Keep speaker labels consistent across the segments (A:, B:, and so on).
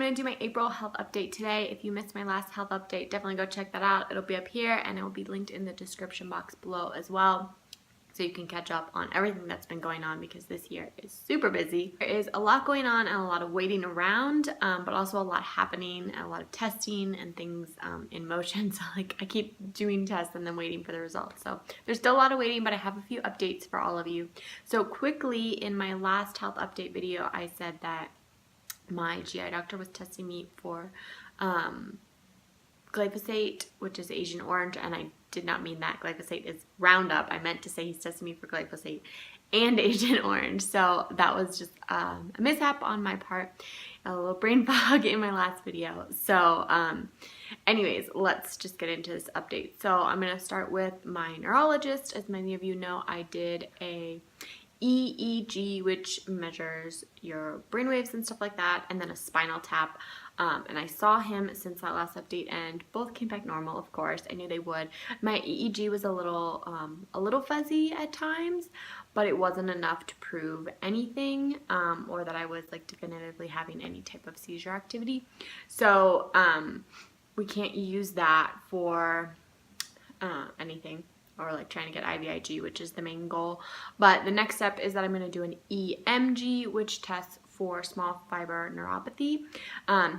A: going to do my April health update today. If you missed my last health update, definitely go check that out. It'll be up here and it will be linked in the description box below as well, so you can catch up on everything that's been going on because this year is super busy. There is a lot going on and a lot of waiting around, but also a lot happening and a lot of testing and things in motion. So like I keep doing tests and then waiting for the results. So there's still a lot of waiting, but I have a few updates for all of you. So quickly, in my last health update video, I said that my GI doctor was testing me for glyphosate, which is Agent Orange, and I did not mean that. Glyphosate is Roundup. I meant to say he's testing me for glyphosate and Agent Orange. So that was just a mishap on my part, a little brain fog in my last video. So anyways, let's just get into this update. So I'm going to start with my neurologist. As many of you know, I did a EEG, which measures your brainwaves and stuff like that, and then a spinal tap. And I saw him since that last update, and both came back normal. Of course, I knew they would. My EEG was a little fuzzy at times, but it wasn't enough to prove anything, or that I was like definitively having any type of seizure activity. So we can't use that for anything, or like trying to get IVIG, which is the main goal. But the next step is that I'm going to do an EMG, which tests for small fiber neuropathy.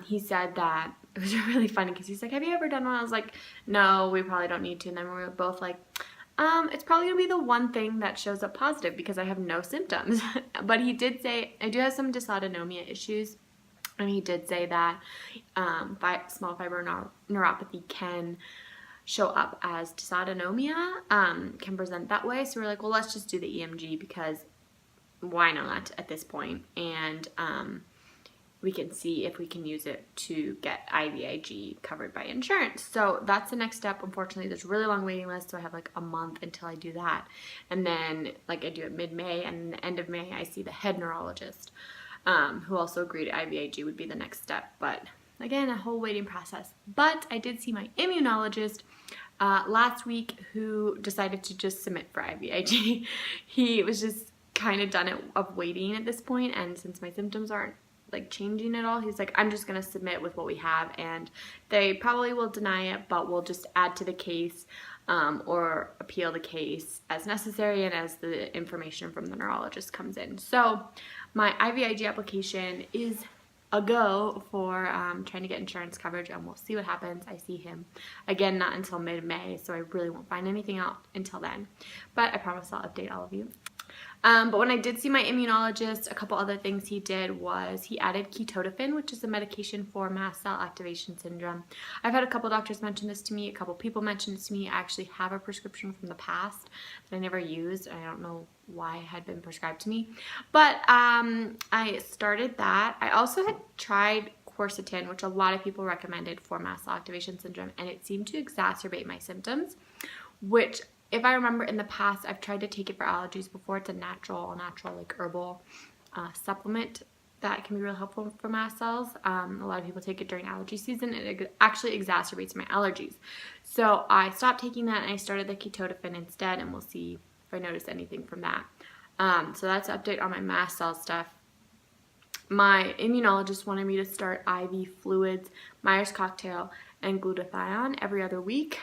A: He said that it was really funny because he's like, have you ever done one? I was like, no, we probably don't need to. And then we were both like, it's probably gonna be the one thing that shows up positive because I have no symptoms. But he did say I do have some dysautonomia issues, and he did say that small fiber neuropathy can show up as dysautonomia, can present that way. So we're like, well, let's just do the EMG because why not at this point? And we can see if we can use it to get IVIG covered by insurance. So that's the next step. Unfortunately, there's a really long waiting list, so I have like a month until I do that. And then like I do it mid-May, and the end of May I see the head neurologist, who also agreed IVIG would be the next step. But again, a whole waiting process. But I did see my immunologist last week, who decided to just submit for IVIG. He was just kind of done it of waiting at this point, and since my symptoms aren't like changing at all, he's like, I'm just gonna submit with what we have, and they probably will deny it, but we'll just add to the case or appeal the case as necessary and as the information from the neurologist comes in. So my IVIG application is a go for trying to get insurance coverage, and we'll see what happens. I see him again not until mid-May, so I really won't find anything out until then, but I promise I'll update all of you. But when I did see my immunologist, a couple other things he did was he added ketotifen, which is a medication for mast cell activation syndrome. I've had a couple doctors mention this to me, a couple people mention this to me. I actually have a prescription from the past that I never used. I don't know why it had been prescribed to me, but I started that. I also had tried quercetin, which a lot of people recommended for mast cell activation syndrome, and it seemed to exacerbate my symptoms, which, if I remember in the past, I've tried to take it for allergies before. It's a natural like herbal supplement that can be really helpful for mast cells. A lot of people take it during allergy season, and it actually exacerbates my allergies. So I stopped taking that and I started the ketotifen instead, and we'll see if I notice anything from that. So that's an update on my mast cell stuff. My immunologist wanted me to start IV fluids, Myers cocktail, and glutathione every other week,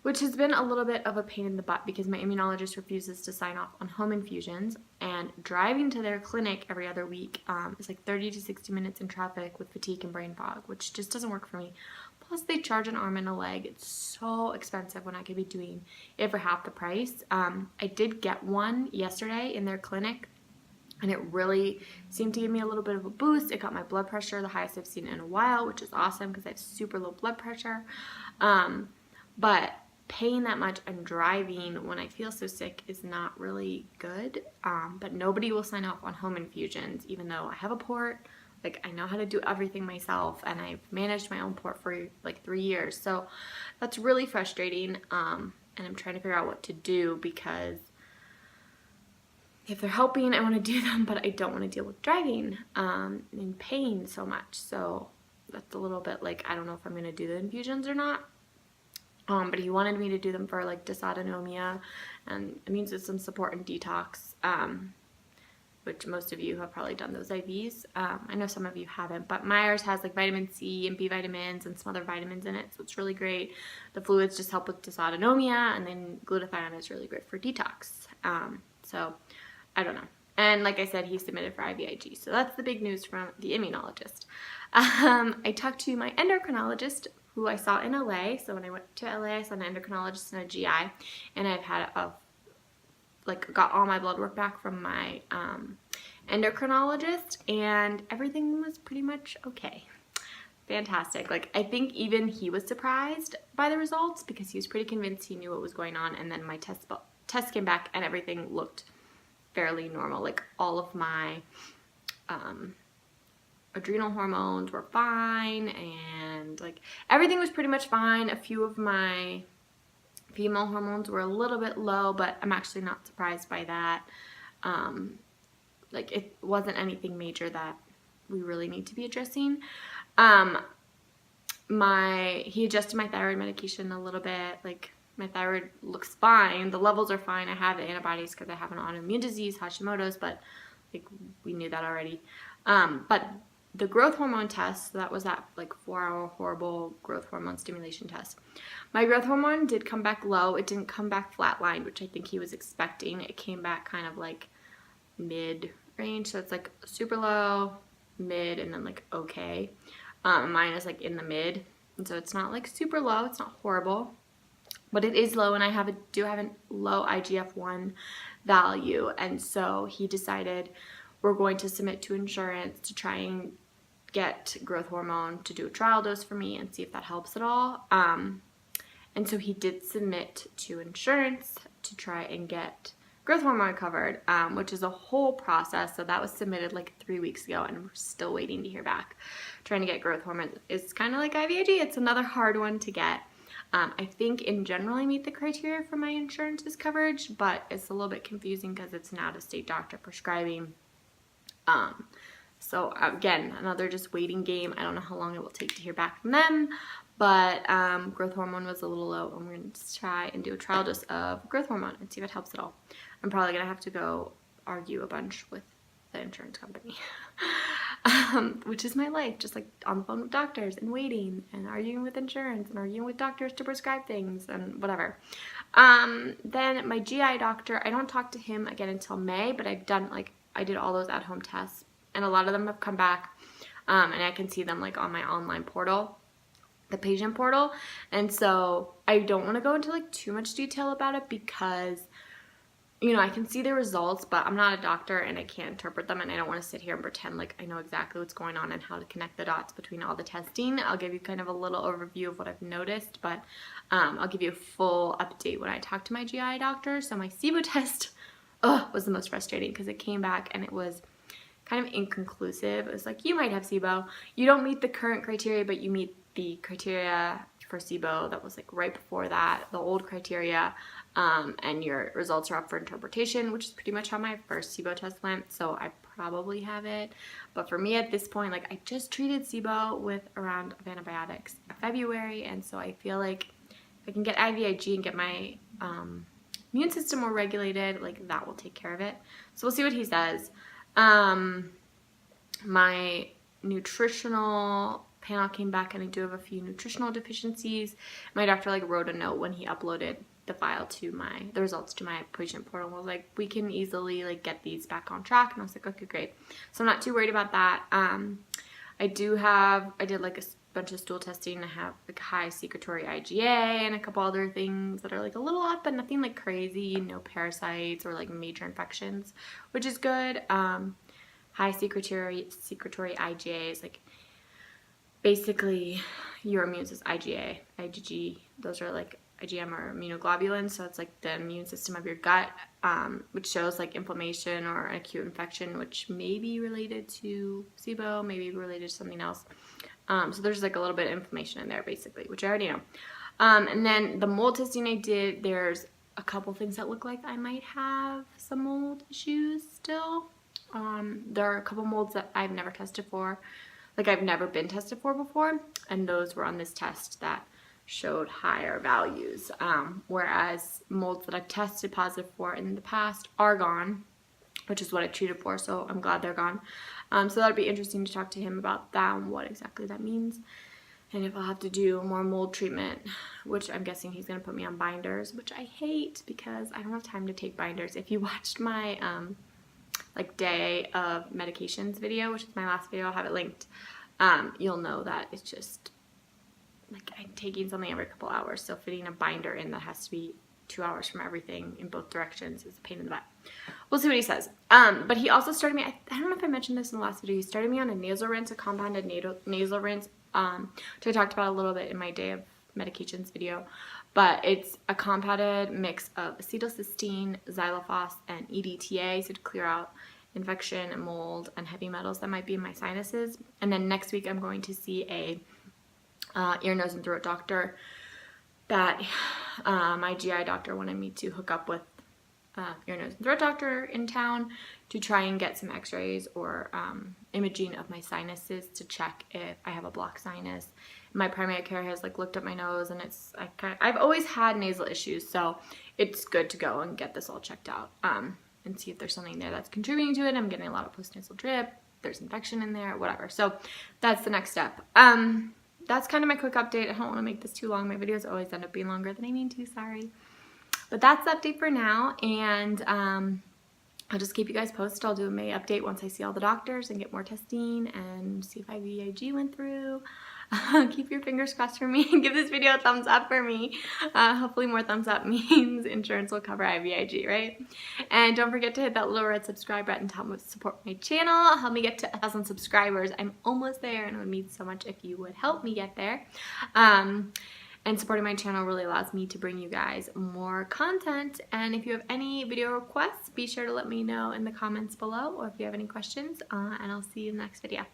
A: which has been a little bit of a pain in the butt because my immunologist refuses to sign off on home infusions, and driving to their clinic every other week is like 30 to 60 minutes in traffic with fatigue and brain fog, which just doesn't work for me. Plus, they charge an arm and a leg. It's so expensive when I could be doing it for half the price. I did get one yesterday in their clinic, and it really seemed to give me a little bit of a boost. It got my blood pressure the highest I've seen in a while, which is awesome because I have super low blood pressure. But paying that much and driving when I feel so sick is not really good. But nobody will sign off on home infusions, even though I have a port. Like, I know how to do everything myself, and I've managed my own port for like 3 years. So that's really frustrating, and I'm trying to figure out what to do, because if they're helping, I want to do them, but I don't want to deal with driving and pain so much. So that's a little bit like, I don't know if I'm going to do the infusions or not. But he wanted me to do them for like dysautonomia and immune system support and detox. which most of you have probably done those IVs. I know some of you haven't, but Myers has like vitamin C and B vitamins and some other vitamins in it, so it's really great. The fluids just help with dysautonomia, and then glutathione is really great for detox. So I don't know. And like I said, he submitted for IVIG, so that's the big news from the immunologist. I talked to my endocrinologist, who I saw in LA. So when I went to LA, I saw an endocrinologist and a GI, and I've had got all my blood work back from my endocrinologist, and everything was pretty much okay. Fantastic. Like, I think even he was surprised by the results because he was pretty convinced he knew what was going on, and then my test came back and everything looked fairly normal. Like, all of my adrenal hormones were fine, and like everything was pretty much fine. A few of my female hormones were a little bit low, but I'm actually not surprised by that. Like, it wasn't anything major that we really need to be addressing. He adjusted my thyroid medication a little bit. Like, my thyroid looks fine. The levels are fine. I have the antibodies because I have an autoimmune disease, Hashimoto's, but like, we knew that already. But the growth hormone test, so that was that like 4-hour horrible growth hormone stimulation test. My growth hormone did come back low. It didn't come back flatlined, which I think he was expecting. It came back kind of like mid range. So it's like super low, mid, and then like okay. Mine is like in the mid. And so it's not like super low. It's not horrible, but it is low, and I do have a low IGF-1 value. And so he decided we're going to submit to insurance to try and get growth hormone to do a trial dose for me and see if that helps at all. And so he did submit to insurance to try and get growth hormone covered, which is a whole process. So that was submitted like 3 weeks ago, and we're still waiting to hear back. Trying to get growth hormone is kind of like IVIG. It's another hard one to get. I think in general I meet the criteria for my insurance's coverage, but it's a little bit confusing because it's an out-of-state doctor prescribing. So again, another just waiting game. I don't know how long it will take to hear back from them, but growth hormone was a little low, and we're going to try and do a trial dose of growth hormone and see if it helps at all. I'm probably going to have to go argue a bunch with the insurance company, which is my life, just like on the phone with doctors and waiting and arguing with insurance and arguing with doctors to prescribe things and whatever. Then my GI doctor, I don't talk to him again until May, but I did all those at-home tests, and a lot of them have come back, and I can see them like on my online portal, the patient portal. And so I don't want to go into like too much detail about it because, you know, I can see the results, but I'm not a doctor and I can't interpret them, and I don't want to sit here and pretend like I know exactly what's going on and how to connect the dots between all the testing. I'll give you kind of a little overview of what I've noticed, but I'll give you a full update when I talk to my GI doctor. So my SIBO test was the most frustrating because it came back and it was kind of inconclusive. It was like, you might have SIBO. You don't meet the current criteria, but you meet the criteria for SIBO that was like right before that, the old criteria, and your results are up for interpretation, which is pretty much how my first SIBO test went. So I probably have it. But for me at this point, like, I just treated SIBO with a round of antibiotics in February, and so I feel like if I can get IVIG and get my immune system more regulated, like, that will take care of it. So we'll see what he says. My nutritional panel came back, and I do have a few nutritional deficiencies. My doctor like wrote a note when he uploaded the file to the results to my patient portal, and was like, we can easily like get these back on track. And I was like, okay, great. So I'm not too worried about that. I did like a bunch of stool testing. I have like high secretory IgA and a couple other things that are like a little off, but nothing like crazy, no parasites or like major infections, which is good. High secretory IgA is like basically your immune system. IgG, those are like IgM or immunoglobulins, so it's like the immune system of your gut, which shows like inflammation or an acute infection, which may be related to SIBO, maybe related to something else. So there's like a little bit of inflammation in there basically, which I already know. And then the mold testing I did, there's a couple things that look like I might have some mold issues still. There are a couple molds that I've never tested for, like I've never been tested for before, and those were on this test that showed higher values, whereas molds that I've tested positive for in the past, argon, which is what I treated for, so I'm glad they're gone. So that'd be interesting to talk to him about that and what exactly that means. And if I'll have to do more mold treatment, which I'm guessing he's going to put me on binders, which I hate because I don't have time to take binders. If you watched my like day of medications video, which is my last video, I'll have it linked, you'll know that it's just like I'm taking something every couple hours. So fitting a binder in that has to be 2 hours from everything in both directions is a pain in the butt. We'll see what he says. But he also started me, I don't know if I mentioned this in the last video, he started me on a nasal rinse, a compounded nasal rinse, which I talked about a little bit in my day of medications video, but it's a compounded mix of acetylcysteine, xylofos, and EDTA, so to clear out infection and mold and heavy metals that might be in my sinuses. And then next week I'm going to see a ear, nose, and throat doctor that my GI doctor wanted me to hook up with ear, nose, and throat doctor in town to try and get some x-rays or imaging of my sinuses to check if I have a blocked sinus. My primary care has like looked at my nose, and I've always had nasal issues, so it's good to go and get this all checked out and see if there's something there that's contributing to it. I'm getting a lot of postnasal drip, there's infection in there, whatever. So that's the next step. That's kind of my quick update. I don't want to make this too long. My videos always end up being longer than I mean to, sorry. But that's the update for now, and I'll just keep you guys posted. I'll do a May update once I see all the doctors and get more testing and see if IVIG went through. Keep your fingers crossed for me and give this video a thumbs up for me. Hopefully more thumbs up means insurance will cover IVIG, right? And don't forget to hit that little red subscribe button to help support my channel. Help me get to 1,000 subscribers. I'm almost there, and it would mean so much if you would help me get there. And supporting my channel really allows me to bring you guys more content. And if you have any video requests, be sure to let me know in the comments below, or if you have any questions, and I'll see you in the next video.